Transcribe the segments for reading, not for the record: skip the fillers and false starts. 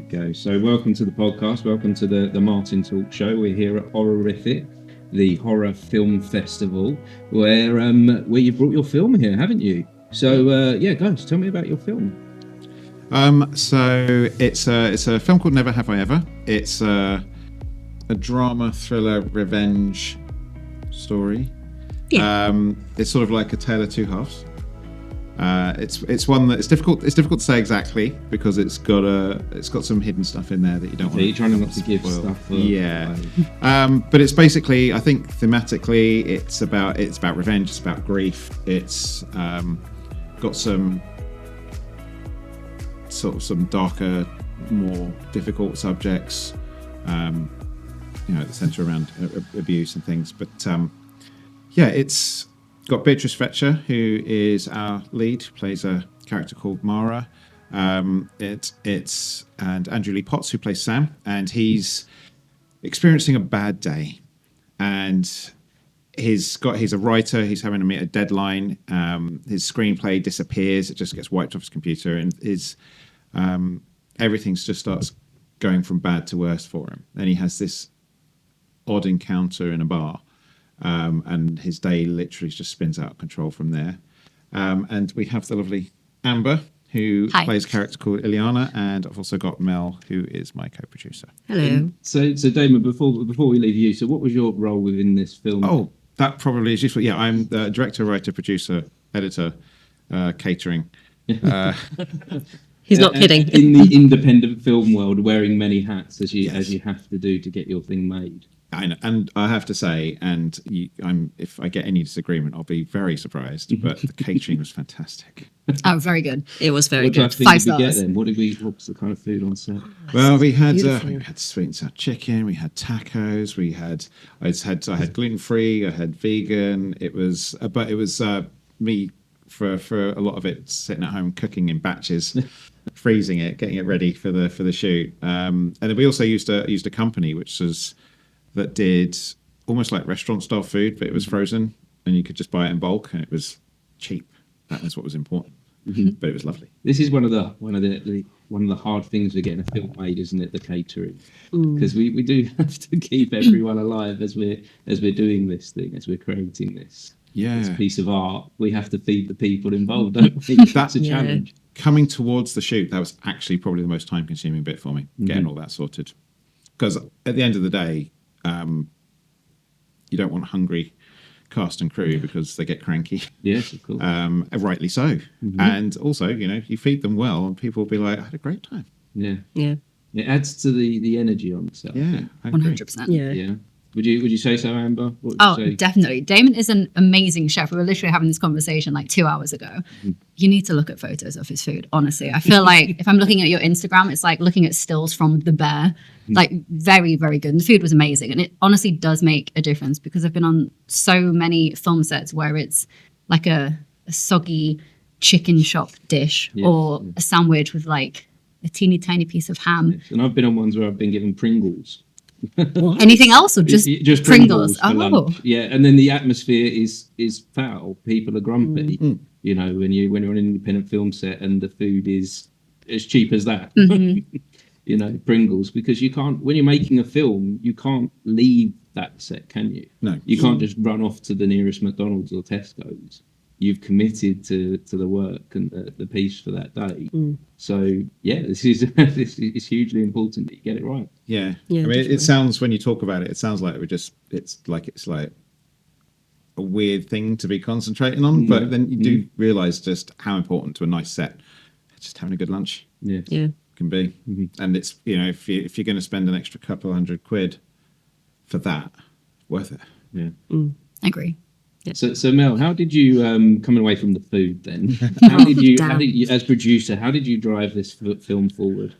go. So welcome to the podcast. Welcome to the Martin Talk Show. We're here at Horrific, the horror film festival, where you brought your film here, haven't you? So guys, tell me about your film. So it's a film called Never Have I Ever. It's a drama thriller revenge story. Yeah. It's sort of like a tale of two halves. It's one that it's difficult to say exactly because it's got some hidden stuff in there that you don't want. You're trying not to give stuff. But it's basically, I think thematically, it's about revenge. It's about grief. It's got some darker, more difficult subjects. At the centre around abuse and things. But it's got Beatrice Fletcher, who is our lead, plays a character called Mara. And Andrew Lee Potts, who plays Sam, and he's experiencing a bad day, and he's a writer. He's having to meet a deadline. His screenplay disappears; it just gets wiped off his computer, and his everything just starts going from bad to worse for him. And he has this odd encounter in a bar. And his day literally just spins out of control from there. And we have the lovely Amber, who plays a character called Ileana, and I've also got Mel, who is my co-producer. Hello. So Damon, before we leave you, so what was your role within this film? Oh, that probably is useful. Yeah, I'm the director, writer, producer, editor, catering. He's not kidding. In the independent film world, wearing many hats as you have to do to get your thing made. I know, and I have to say, if I get any disagreement, I'll be very surprised. But the catering was fantastic. Oh, very good. It was very good. What 5 stars. Get then? What was the kind of food on set? Well, we had sweet and sour chicken. We had tacos. I had gluten free. I had vegan. It was me for a lot of it sitting at home cooking in batches. Freezing it, getting it ready for the shoot, and then we also used a company that did almost like restaurant style food, but it was frozen and you could just buy it in bulk and it was cheap. That was what was important, but it was lovely. This is one of the hard things with getting a film made, isn't it? The catering, because we do have to keep everyone alive as we're doing this thing, as we're creating this piece of art. We have to feed the people involved, don't we? That's a challenge. Coming towards the shoot, that was actually probably the most time-consuming bit for me, getting all that sorted. Because at the end of the day, you don't want hungry cast and crew because they get cranky. Yes, of course. Rightly so. And also, you feed them well and people will be like, I had a great time. Yeah. It adds to the energy on the set. Yeah, 100%. Yeah. Would you say so, Amber? Definitely. Damon is an amazing chef. We were literally having this conversation like 2 hours ago. You need to look at photos of his food, honestly. I feel like if I'm looking at your Instagram, it's like looking at stills from The Bear. Like very, very good. And the food was amazing. And it honestly does make a difference because I've been on so many film sets where it's like a soggy chicken shop dish or a sandwich with like a teeny tiny piece of ham. Yes. And I've been on ones where I've been given Pringles. Anything else or just Pringles? For lunch. Yeah, and then the atmosphere is foul. People are grumpy. When you're on an independent film set and the food is as cheap as that. Pringles, because you can't, when you're making a film, you can't leave that set, can you? No. You can't just run off to the nearest McDonald's or Tesco's. You've committed to the work and the piece for that day. So this is hugely important that you get it right. Yeah. I mean, it sounds, when you talk about it, it sounds like it's like a weird thing to be concentrating on, but then you do realise just how important to a nice set just having a good lunch can be. And it's, if you're going to spend an extra couple $100 for that, worth it. Yeah. I agree. Yeah. So Mel, how did you coming away from the food then? How did you, as producer, how did you drive this film forward?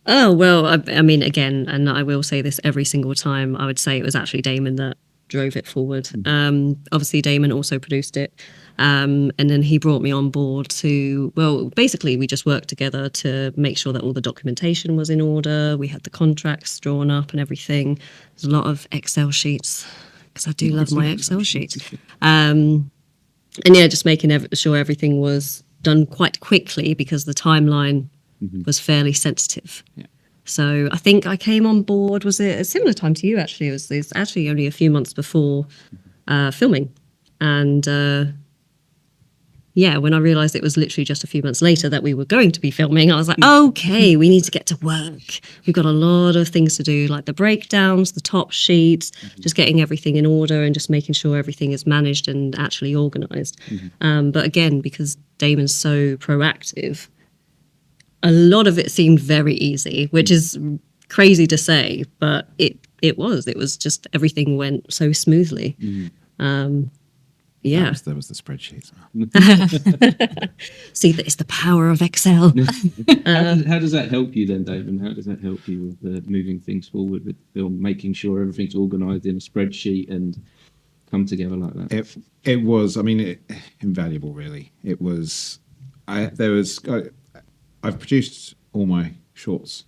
Oh well, I mean, again, and I will say this every single time, I would say it was actually Damon that drove it forward. Obviously, Damon also produced it, and then he brought me on board to. Well, basically, we just worked together to make sure that all the documentation was in order. We had the contracts drawn up and everything. There's a lot of Excel sheets. Because I do love my Excel sheets. And just making sure everything was done quite quickly because the timeline was fairly sensitive. So I think I came on board, was it a similar time to you actually? It's actually only a few months before filming. And yeah, when I realised it was literally just a few months later that we were going to be filming, I was like, okay, we need to get to work. We've got a lot of things to do, like the breakdowns, the top sheets, just getting everything in order and just making sure everything is managed and actually organised. But again, because Damon's so proactive, a lot of it seemed very easy, which is crazy to say, but it was just everything went so smoothly. Yeah. There was the spreadsheets. See, that it's the power of Excel. How does that help you then, David? How does that help you with moving things forward with film, making sure everything's organised in a spreadsheet and come together like that? It was, I mean, invaluable, really. It was, I've produced all my shorts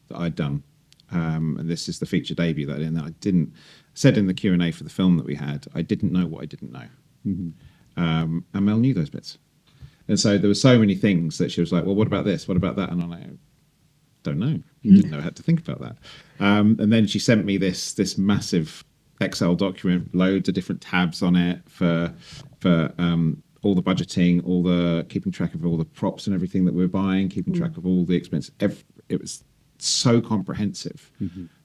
that I'd done. And this is the feature debut that I didn't, said in the Q&A for the film that we had, I didn't know what I didn't know. And Mel knew those bits. And so there were so many things that she was like, well, what about this? What about that? And I'm like, don't know. Didn't know how to think about that. And then she sent me this massive Excel document, loads of different tabs on it for all the budgeting, all the keeping track of all the props and everything that we were buying, keeping track of all the expenses. It was so comprehensive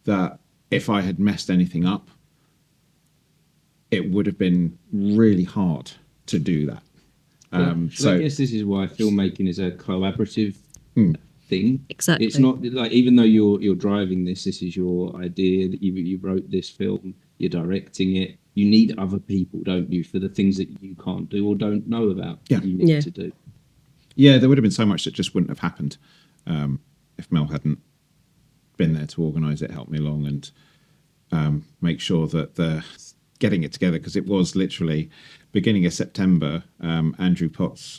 that if I had messed anything up, it would have been really hard to do that. So I guess this is why filmmaking is a collaborative thing. Exactly. It's not like, even though you're driving this is your idea, that you wrote this film, you're directing it. You need other people, don't you, for the things that you can't do or don't know about that you need to do. Yeah, there would have been so much that just wouldn't have happened if Mel hadn't been there to organise it, help me along, and make sure that the getting it together, because it was literally beginning of September. Andrew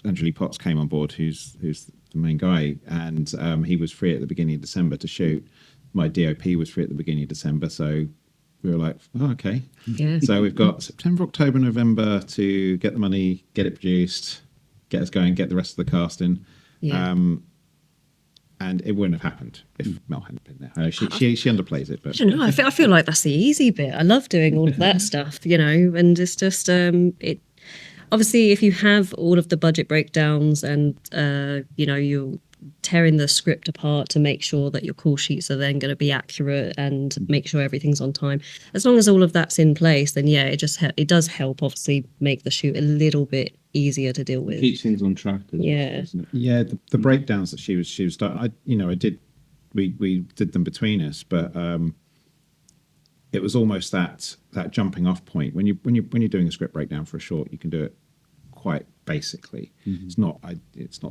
Lee Potts came on board, who's the main guy, and he was free at the beginning of December to shoot. My DOP was free at the beginning of December, so we were like, oh, okay. Yeah. So we've got September, October, November to get the money, get it produced, get us going, get the rest of the cast in. Yeah. And it wouldn't have happened if Mel hadn't been there. She underplays it, but I don't know. I feel like that's the easy bit. I love doing all of that stuff, and it's just it. Obviously, if you have all of the budget breakdowns and you're tearing the script apart to make sure that your call sheets are then going to be accurate and make sure everything's on time. As long as all of that's in place, then it does help. Obviously, make the shoot a little bit easier to deal with. Keeps things on track. Yeah. Doesn't it? yeah, the breakdowns that she was we did them between us, but it was almost that jumping off point when you're doing a script breakdown for a short, you can do it quite basically. It's not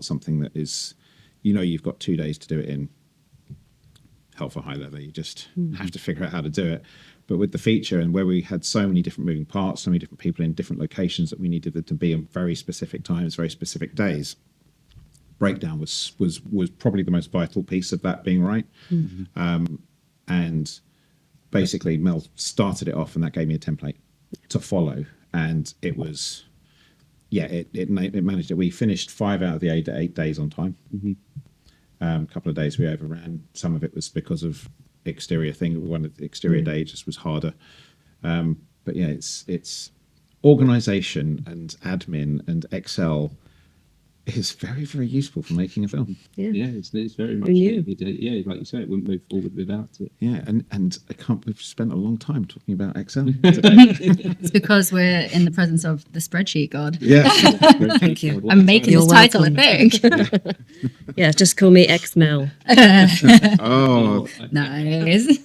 something that is, you've got 2 days to do it in hell for high leather. You just have to figure out how to do it. But with the feature, and where we had so many different moving parts, so many different people in different locations that we needed it to be on very specific times, very specific days, breakdown was probably the most vital piece of that being right. And basically Mel started it off, and that gave me a template to follow, and it was it managed it. We finished 5 out of the 8 days on time. A couple of days we overran. Some of it was because of exterior thing. One of the exterior days just was harder. But yeah, it's organization and admin and Excel is very, very useful for making a film. Yeah, it's very much needed. Yeah, like you say, it wouldn't move forward without it. Yeah, and we've spent a long time talking about Excel today. It's because we're in the presence of the spreadsheet god. Yeah. Thank you. I'm making this title a thing. Yeah, just call me X-Mel. Oh, Nice.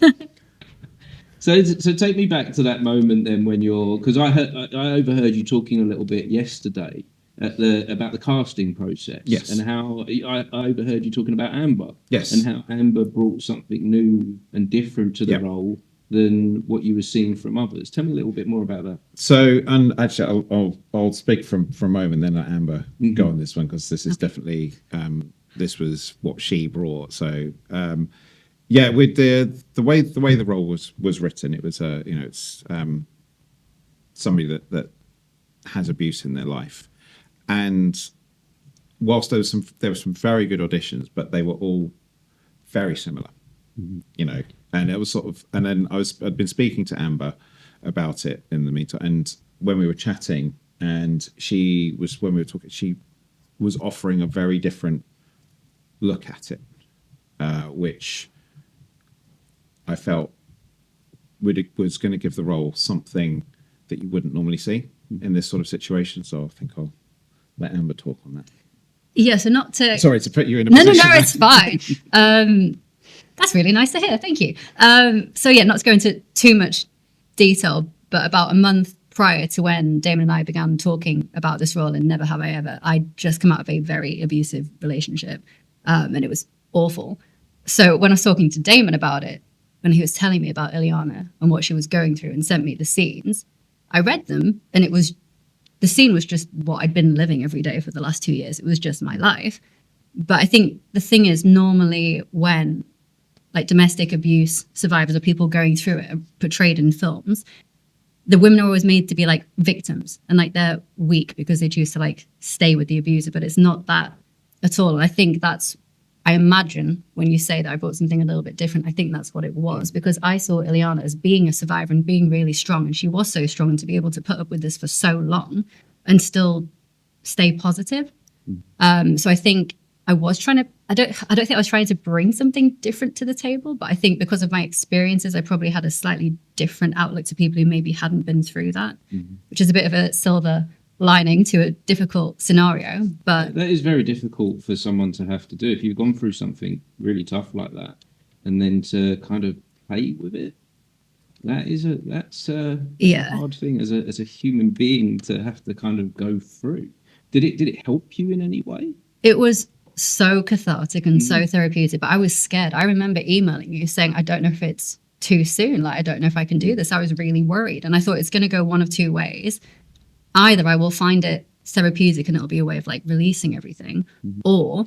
So take me back to that moment then when because I overheard you talking a little bit yesterday about the casting process. Yes. And how I overheard you talking about Amber. Yes. And how Amber brought something new and different to the role than what you were seeing from others. Tell me a little bit more about that. So, and actually, I'll speak for a moment, then let Amber go on this one, because this is definitely this was what she brought. So, with the way the role was written, it was it's somebody that has abuse in their life. And whilst there were some very good auditions, but they were all very similar. you know. And it was sort of, and then I'd been speaking to Amber about it in the meantime, and when we were chatting, and when we were talking, she was offering a very different look at it, which I felt was going to give the role something that you wouldn't normally see in this sort of situation. So I think I'll let Amber talk on that. Yeah, so not to... Sorry to put you in a No, position. it's fine. That's really nice to hear. Thank you. So yeah, not to go into too much detail, but about a month prior to when Damon and I began talking about this role in Never Have I Ever, I'd just come out of a very abusive relationship, and it was awful. So when I was talking to Damon about it, when he was telling me about Ileana and what she was going through and sent me the scenes, I read them, and the scene was just what I'd been living every day for the last 2 years. It was just my life. But I think the thing is, normally when like domestic abuse survivors or people going through it are portrayed in films, the women are always made to be like victims and like they're weak because they choose to like stay with the abuser, but it's not that at all. And I think I imagine when you say that I brought something a little bit different, I think that's what it was, because I saw Ileana as being a survivor and being really strong. And she was so strong, and to be able to put up with this for so long and still stay positive. So I think I was trying to, I don't think I was trying to bring something different to the table, but I think because of my experiences, I probably had a slightly different outlook to people who maybe hadn't been through that, which is a bit of a silver lining to a difficult scenario. But that is very difficult for someone to have to do if you've gone through something really tough like that, and then to kind of play with it. That's a hard thing as a human being to have to kind of go through. Did it help you in any way? It was so cathartic and so therapeutic, but I was scared. I remember emailing you saying, I don't know if it's too soon. Like, I don't know if I can do this. I was really worried. And I thought it's going to go one of two ways. Either I will find it therapeutic and it'll be a way of like releasing everything, or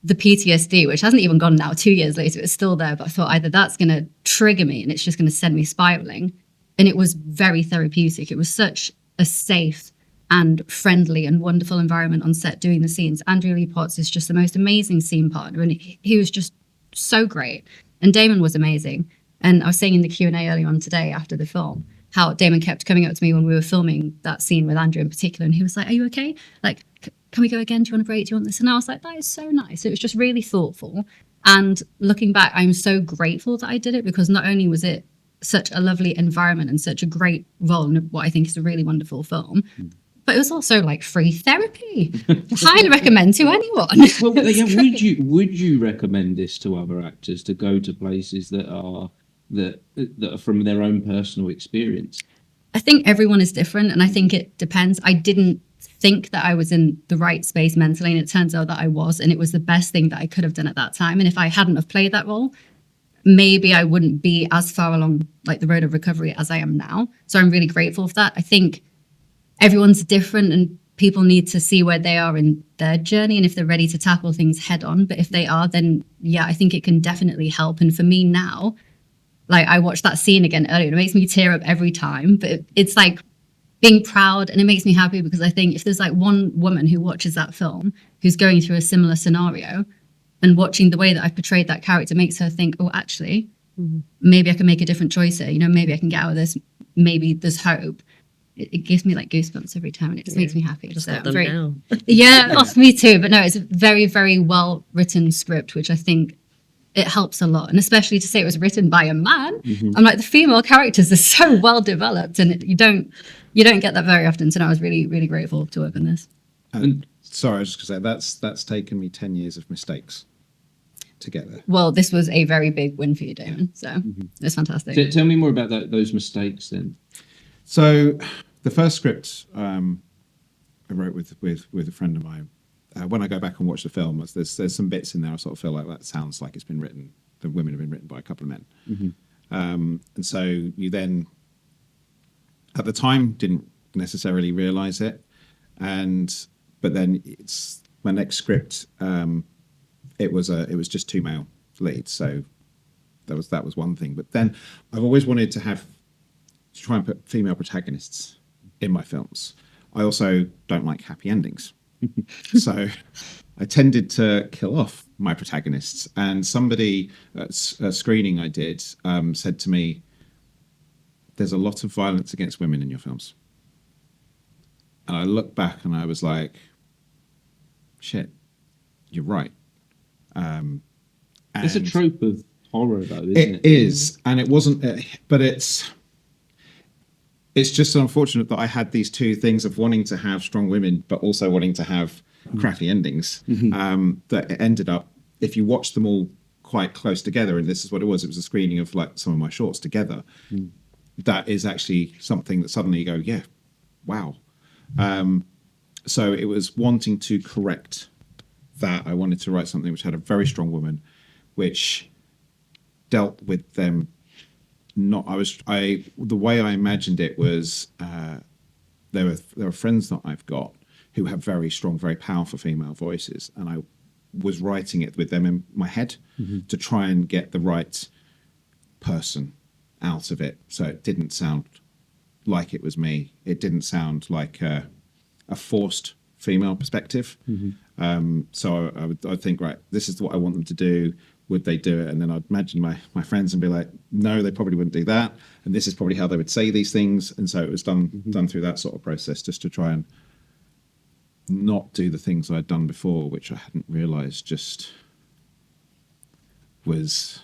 the PTSD, which hasn't even gone now, 2 years later, it's still there. But I thought either that's going to trigger me and it's just going to send me spiraling. And it was very therapeutic. It was such a safe and friendly and wonderful environment on set doing the scenes. Andrew Lee Potts is just the most amazing scene partner, and he was just so great. And Damon was amazing. And I was saying in the Q&A earlier on today after the film, how Damon kept coming up to me when we were filming that scene with Andrew in particular, and he was like, are you okay? Like, can we go again? Do you want a break? Do you want this? And I was like, that is so nice. It was just really thoughtful. And looking back, I'm so grateful that I did it, because not only was it such a lovely environment and such a great role in what I think is a really wonderful film, but it was also like free therapy. Highly recommend to anyone. Well, yeah, would you recommend this to other actors, to go to places that are from their own personal experience? I think everyone is different, and I think it depends. I didn't think that I was in the right space mentally, and it turns out that I was, and it was the best thing that I could have done at that time. And if I hadn't have played that role, maybe I wouldn't be as far along like the road of recovery as I am now. So I'm really grateful for that. I think everyone's different, and people need to see where they are in their journey and if they're ready to tackle things head on. But if they are, then yeah, I think it can definitely help. And for me now, like, I watched that scene again earlier, and it makes me tear up every time, but it's like being proud, and it makes me happy, because I think if there's like one woman who watches that film who's going through a similar scenario, and watching the way that I've portrayed that character makes her think, oh, actually, maybe I can make a different choice here. You know, maybe I can get out of this. Maybe there's hope. It gives me like goosebumps every time, and it just makes me happy. Just So got them very, now. yeah, off me too. But no, it's a very, very well written script, which I think it helps a lot. And especially to say it was written by a man. I'm like, the female characters are so well developed, and you don't get that very often. So no, I was really, really grateful to work on this. And sorry, I was just going to say that's taken me 10 years of mistakes to get there. Well, this was a very big win for you, Damon. So it's fantastic. Tell me more about those mistakes then. So the first script I wrote with a friend of mine. When I go back and watch the film, there's some bits in there I sort of feel like that sounds like it's been written. The women have been written by a couple of men, and so you then, at the time, didn't necessarily realise it, but then it's my next script. It was just two male leads, so that was one thing. But then I've always wanted to try and put female protagonists in my films. I also don't like happy endings. So I tended to kill off my protagonists. And somebody at a screening I did said to me, there's a lot of violence against women in your films. And I looked back and I was like, shit, you're right. It's a trope of horror, though, isn't it? It is, and it wasn't, but it's just unfortunate that I had these two things of wanting to have strong women, but also wanting to have crappy endings. That it ended up, if you watch them all quite close together, and this is what it was a screening of like some of my shorts together. That is actually something that suddenly you go, yeah, wow. So it was wanting to correct that. I wanted to write something which had a very strong woman, which dealt with them. The way I imagined it was there are friends that I've got who have very strong, very powerful female voices, and I was writing it with them in my head to try and get the right person out of it, so it didn't sound like it was me. It didn't sound like a forced female perspective. So I'd think, right, this is what I want them to do. Would they do it? And then I'd imagine my friends and be like, no, they probably wouldn't do that. And this is probably how they would say these things. And so it was done through that sort of process, just to try and not do the things I'd done before, which I hadn't realized just was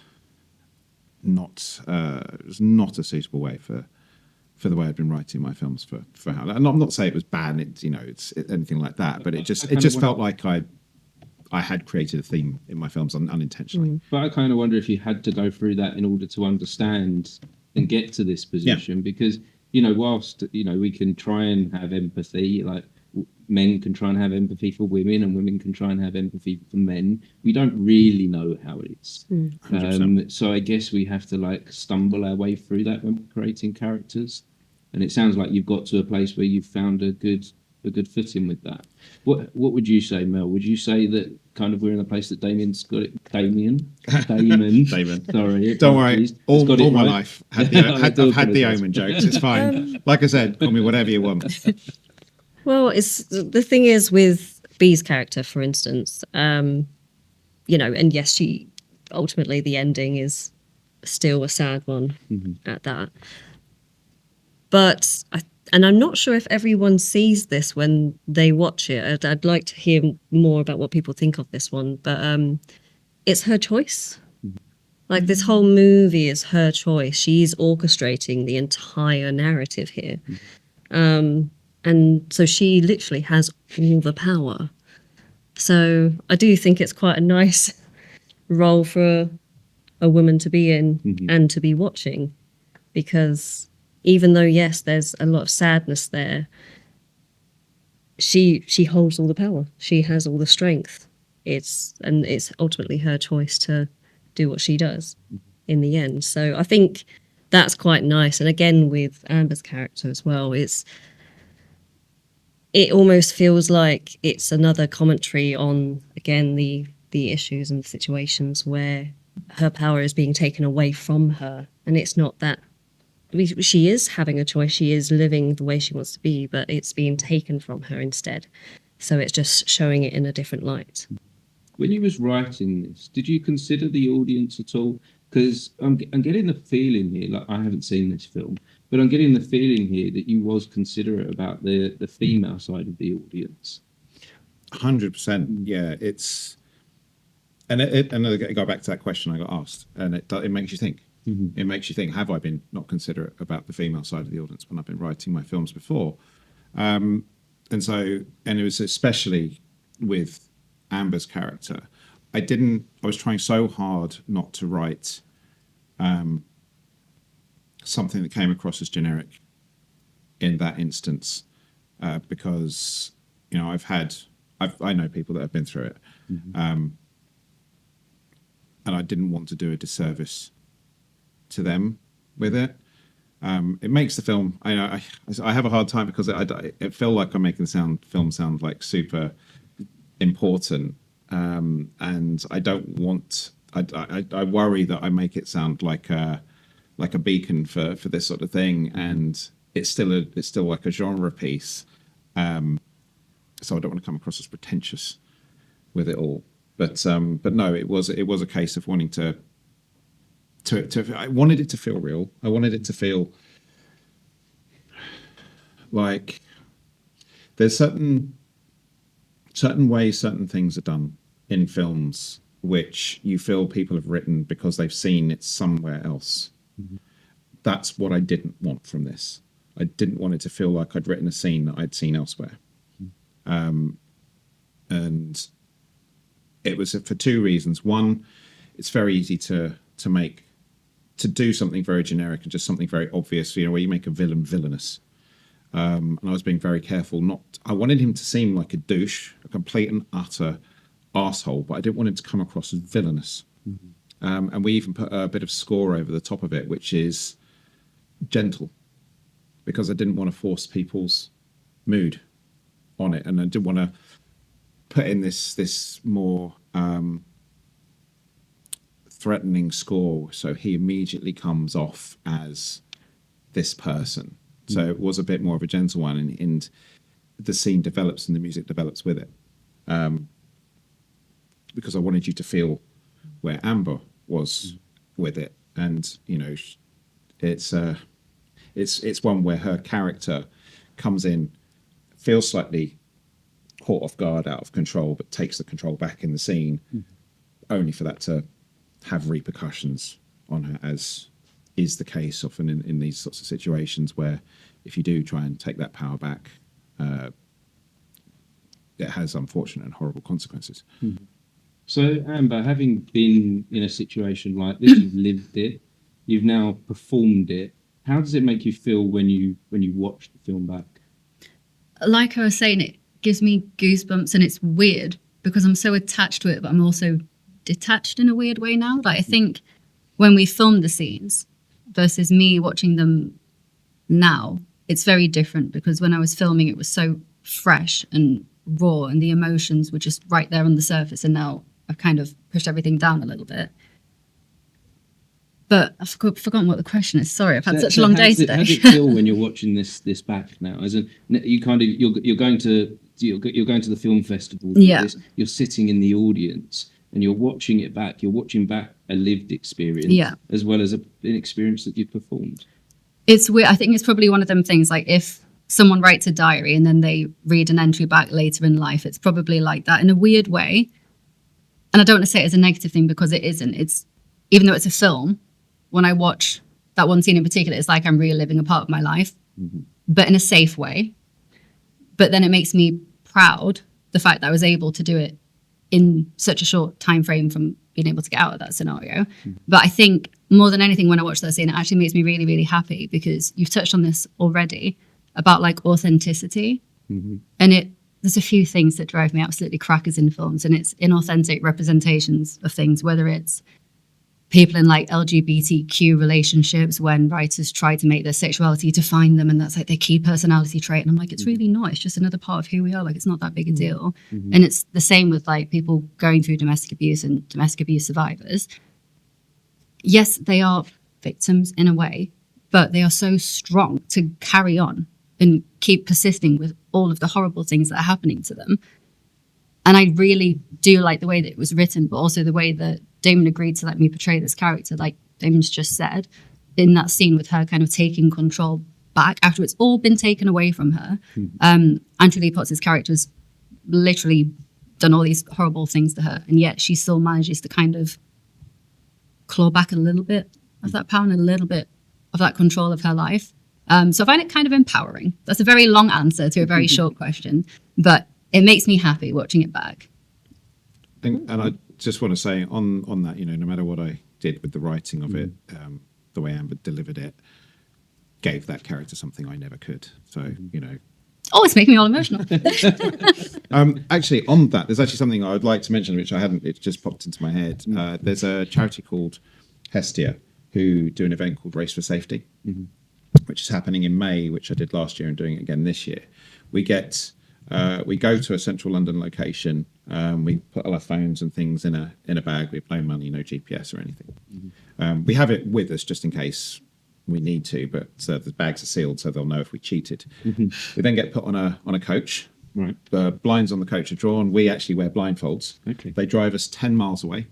not a suitable way for the way I'd been writing my films for how. And I'm not saying it was bad, it's anything like that, but it just felt like I had created a theme in my films unintentionally. But I kind of wonder if you had to go through that in order to understand and get to this position, because, whilst, we can try and have empathy, like men can try and have empathy for women and women can try and have empathy for men, we don't really know how it is. So I guess we have to stumble our way through that when creating characters. And it sounds like you've got to a place where you've found a good footing with that. What would you say, Mel? Would you say that kind of we're in a place that Damien's got it? Damon. Sorry. Don't worry. All my life I've had the Omen jokes. It's fine. Like I said, call me whatever you want. Well, the thing is with Bee's character, for instance, and yes, she ultimately the ending is still a sad one at that. But I'm not sure if everyone sees this when they watch it. I'd like to hear more about what people think of this one, but it's her choice. Like, this whole movie is her choice. She's orchestrating the entire narrative here. And so she literally has all the power. So I do think it's quite a nice role for a woman to be in and to be watching, because even though, yes, there's a lot of sadness there, she holds all the power. She has all the strength. It's ultimately her choice to do what she does in the end. So I think that's quite nice. And again, with Amber's character as well, it almost feels like it's another commentary on, again, the issues and situations where her power is being taken away from her. And it's not that she is having a choice. She is living the way she wants to be, but it's being taken from her instead. So it's just showing it in a different light. When you was writing this, did you consider the audience at all? Because I'm getting the feeling here, like, I haven't seen this film, but I'm getting the feeling here that you was considerate about the female side of the audience. 100%. Yeah, it's, and I go back to that question I got asked, and it makes you think. It makes you think, have I been not considerate about the female side of the audience when I've been writing my films before? And it was especially with Amber's character. I was trying so hard not to write something that came across as generic in that instance, because, I know people that have been through it, and I didn't want to do a disservice to them with it. It makes the film, I have a hard time because it felt like I'm making the film sound like super important, and I don't want. I worry that I make it sound like a beacon for this sort of thing, and it's still like a genre piece. So I don't want to come across as pretentious with it all. But no, it was a case of wanting to I wanted it to feel real. I wanted it to feel like there's certain ways certain things are done in films which you feel people have written because they've seen it somewhere else. Mm-hmm. That's what I didn't want from this. I didn't want it to feel like I'd written a scene that I'd seen elsewhere. Mm-hmm. And it was for two reasons. One, it's very easy to do something very generic and just something very obvious, where you make a villain villainous. And I was being very careful I wanted him to seem like a douche, a complete and utter arsehole, but I didn't want him to come across as villainous. Mm-hmm. And we even put a bit of score over the top of it, which is gentle, because I didn't want to force people's mood on it. And I didn't want to put in this more threatening score, so he immediately comes off as this person. So it was a bit more of a gentle one, and the scene develops and the music develops with it. Because I wanted you to feel where Amber was with it, and it's one where her character comes in, feels slightly caught off guard, out of control, but takes the control back in the scene, only for that to have repercussions on her, as is the case often in these sorts of situations, where if you do try and take that power back, it has unfortunate and horrible consequences. Mm-hmm. So, Amber, having been in a situation like this, you've lived it, you've now performed it. How does it make you feel when you watch the film back? Like I was saying, it gives me goosebumps, and it's weird because I'm so attached to it, but I'm also detached in a weird way now. Like, I think when we filmed the scenes versus me watching them now, it's very different, because when I was filming, it was so fresh and raw, and the emotions were just right there on the surface, and now I've kind of pushed everything down a little bit. But I've forgotten what the question is. Sorry, I've had such a long day today. How does it feel when you're watching this back now? As in, you're going to the film festival. Yeah. You're sitting in the audience and you're watching it back. You're watching back a lived experience, as well as an experience that you've performed. It's weird. I think it's probably one of them things, like if someone writes a diary and then they read an entry back later in life, it's probably like that in a weird way. And I don't want to say it as a negative thing, because it isn't. It's, even though it's a film, when I watch that one scene in particular, it's like I'm reliving a part of my life, but in a safe way. But then it makes me proud, the fact that I was able to do it in such a short time frame from being able to get out of that scenario. But I think more than anything, when I watch that scene, it actually makes me really, really happy, because you've touched on this already about like authenticity. And there's a few things that drive me absolutely crackers in films, and it's inauthentic representations of things, whether it's people in like LGBTQ relationships, when writers try to make their sexuality define them, and that's like their key personality trait. And I'm like, it's really not. It's just another part of who we are. Like, it's not that big a deal. And it's the same with like people going through domestic abuse and domestic abuse survivors. Yes, they are victims in a way, but they are so strong to carry on and keep persisting with all of the horrible things that are happening to them. And I really do like the way that it was written, but also the way that Damon agreed to let me portray this character, like Damon's just said, in that scene with her kind of taking control back after it's all been taken away from her. Andrew Lee Potts' character has literally done all these horrible things to her, and yet she still manages to kind of claw back a little bit of that power and a little bit of that control of her life. So I find it kind of empowering. That's a very long answer to a very short question, but it makes me happy watching it back. And I just want to say on that, no matter what I did with the writing of it, the way Amber delivered it gave that character something I never could. So, Oh, it's making me all emotional. Actually, on that, there's actually something I would like to mention, which I hadn't, it just popped into my head. There's a charity called Hestia who do an event called Race for Safety, which is happening in May, which I did last year and doing it again this year. We go to a central London location. We put all our phones and things in a bag. We have no money, no GPS or anything. We have it with us just in case we need to, but the bags are sealed, so they'll know if we cheated. We then get put on a coach Right. The blinds on the coach are drawn. We actually wear blindfolds. Okay. They drive us 10 miles away.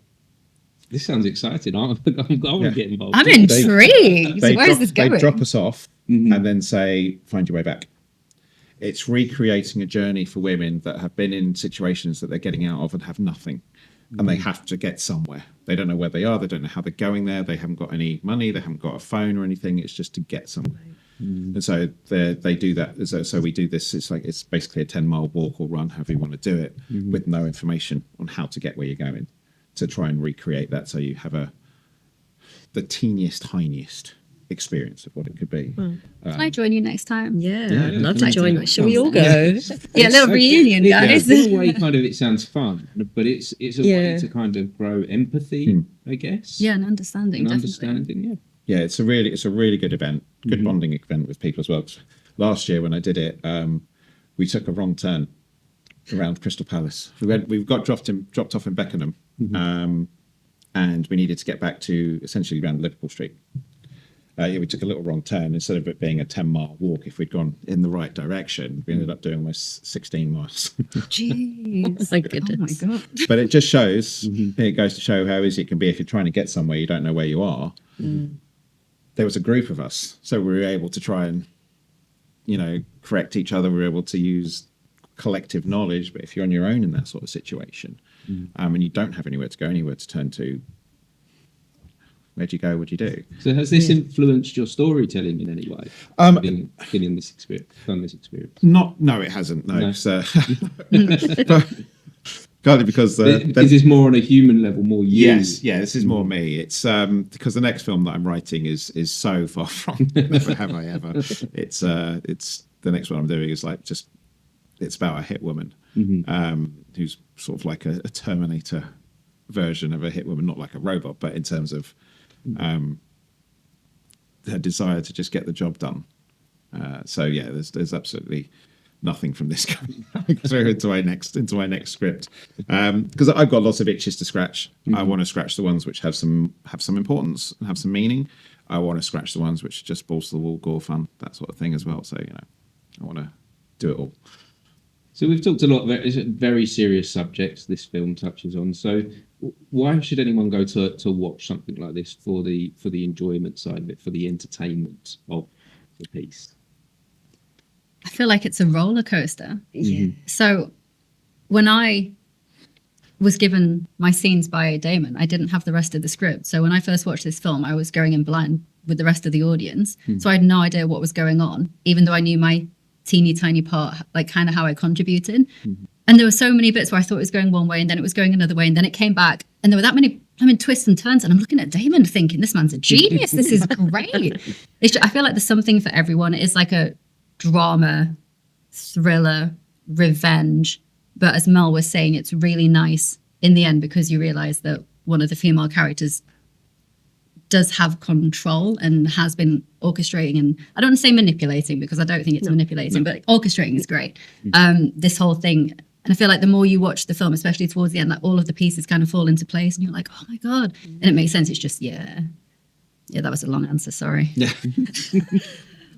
This sounds exciting. I want to get involved. I'm intrigued. Where is this going? They drop us off and then say, find your way back. It's recreating a journey for women that have been in situations that they're getting out of and have nothing. And they have to get somewhere. They don't know where they are. They don't know how they're going there. They haven't got any money. They haven't got a phone or anything. It's just to get somewhere. And so they do that. So we do this. It's basically a 10-mile walk or run, however you want to do it, with no information on how to get where you're going, to try and recreate that. So you have the teeniest, tiniest experience of what it could be. Can I join you next time? Yeah, Yeah, I'd love to like join. that. Shall we all go? Yeah, a little reunion, guys. In a way, kind of, it sounds fun, but it's a way to kind of grow empathy, I guess. Yeah, and understanding. And Definitely. understanding, Yeah, it's a really good event, good bonding event with people as well. 'Cause last year when I did it, we took a wrong turn around Crystal Palace. We got dropped off in Beckenham, and we needed to get back to essentially around Liverpool Street. We took a little wrong turn. Instead of it being a 10-mile walk, if we'd gone in the right direction, we ended up doing almost 16 miles. Jeez. My goodness. Oh my god. But it just shows, it goes to show how easy it can be if you're trying to get somewhere, you don't know where you are. There was a group of us, so we were able to try and, correct each other. We were able to use collective knowledge. But if you're on your own in that sort of situation, and you don't have anywhere to go, anywhere to turn to, where'd you go? What'd you do? So has this influenced your storytelling in any way? Been in this experience, done this experience? No, it hasn't. No. So, partly because Is this more on a human level, more you? yes, this is more me. It's because the next film that I'm writing is so far from never have I ever. It's the next one I'm doing is it's about a hit woman who's sort of like a Terminator version of a hit woman, not like a robot, but in terms of her desire to just get the job done. There's absolutely nothing from this coming through into my next script, because I've got lots of itches to scratch. I want to scratch the ones which have some importance and have some meaning. I want to scratch the ones which are just balls to the wall, gore fun, that sort of thing as well. So I want to do it all. So we've talked a lot about very serious subjects this film touches on. So why should anyone go to watch something like this for the enjoyment side of it, for the entertainment of the piece? I feel like it's a roller coaster. Yeah. So when I was given my scenes by Damon, I didn't have the rest of the script. So when I first watched this film, I was going in blind with the rest of the audience. So I had no idea what was going on, even though I knew my teeny tiny part, like kind of how I contributed. And there were so many bits where I thought it was going one way and then it was going another way and then it came back. And there were that many twists and turns. And I'm looking at Damon thinking, this man's a genius. This is great. I feel like there's something for everyone. It is like a drama, thriller, revenge. But as Mel was saying, it's really nice in the end because you realize that one of the female characters does have control and has been orchestrating, and I don't want to say manipulating because I don't think it's manipulating, but orchestrating is great. This whole thing. And I feel like the more you watch the film, especially towards the end, like all of the pieces kind of fall into place and you're like, oh my God. And it makes sense. It's just, yeah, that was a long answer. Sorry. Yeah.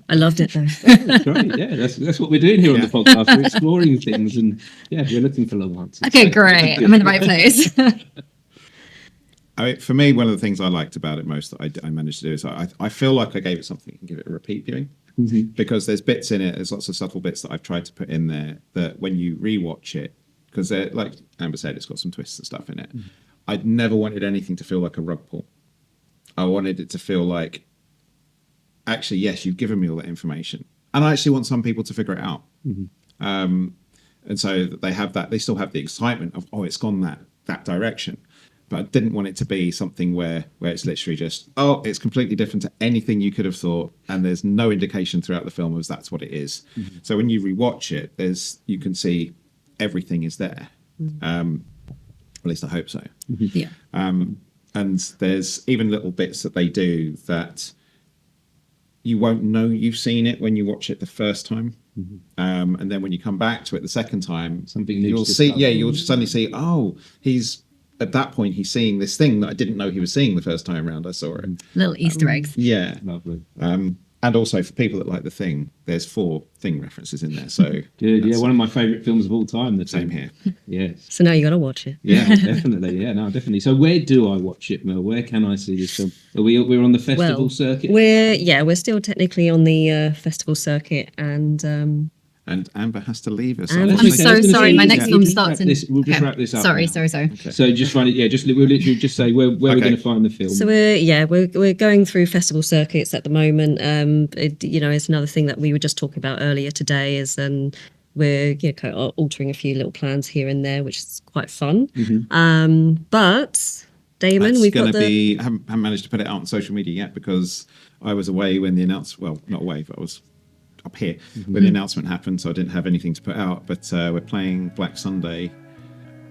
I loved it though. That's right. Yeah, that's what we're doing here on the podcast. We're exploring things and we're looking for long answers. Okay, great. I'm in the right place. I mean, for me, one of the things I liked about it most that I managed to do is I feel like I gave it something you can give it a repeat viewing, because there's bits in it, there's lots of subtle bits that I've tried to put in there that when you rewatch it, because like Amber said, it's got some twists and stuff in it. I'd never wanted anything to feel like a rug pull. I wanted it to feel like, actually, yes, you've given me all that information, and I actually want some people to figure it out. And so they have that, they still have the excitement of, oh, it's gone that direction. But I didn't want it to be something where it's literally just, oh, it's completely different to anything you could have thought, and there's no indication throughout the film as that's what it is. So when you rewatch it, you can see everything is there. At least I hope so. Yeah. And there's even little bits that they do that you won't know you've seen it when you watch it the first time. And then when you come back to it the second time, Something new you'll to see, discover. you'll suddenly see, oh, at that point he's seeing this thing that I didn't know he was seeing the first time around I saw it. Little Easter eggs. Yeah. Lovely. And And also for people that like The Thing, there's 4 Thing references in there. So Good, yeah, one of my favourite films of all time. The same Thing. here. Yes. So now you got to watch it. Yeah, definitely. Yeah, no, definitely. So where do I watch it, Mel? Where can I see this film? We're on the festival circuit? We're still technically on the festival circuit, and And Amber has to leave us. And I'm Okay, I so was gonna sorry. say, My next we'll film just starts in. We'll just Okay. wrap this up. Sorry. now. Okay. So just find it. Yeah, we'll literally just say where we're going to find the film. so we're going through festival circuits at the moment. It's another thing that we were just talking about earlier today. Is we're kind of altering a few little plans here and there, which is quite fun. But Damon, That's we've going got to be. I haven't managed to put it out on social media yet because I was away when the announcement. Well, not away, but I was up here when the announcement happened, so I didn't have anything to put out. But we're playing Black Sunday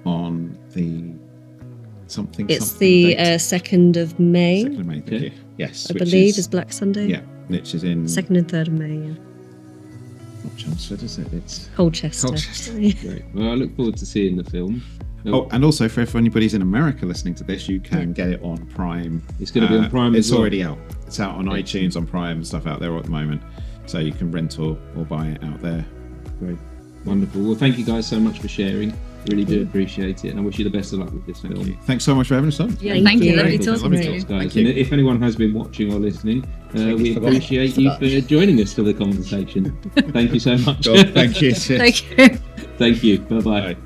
on the something. It's something the date. 2nd of May, 2nd of May. Thank Okay. you. Yes, I which believe, is Black Sunday. Yeah, which is in 2nd and 3rd of May. Yeah. not Chelmsford, is it? It's Colchester. Colchester. Yeah. Great. Well, I look forward to seeing the film. Oh, and also for if anybody's in America listening to this, you can get it on Prime. It's going to be on Prime It's as well. already out. It's out on iTunes, on Prime, and stuff out there at the moment. So you can rent or buy it out there. Great. Wonderful. Well, thank you guys so much for sharing. Really do appreciate it, and I wish you the best of luck with this film. Thanks so much for having us on. Yeah, thank you. Lovely Wonderful. talking to Lovely you. talk. Guys. Thank you. And if anyone has been watching or listening, we forgot. appreciate you for joining us for the conversation. Thank you so much. Cool. Thank you. Thank you. Thank you. Bye-bye. Bye.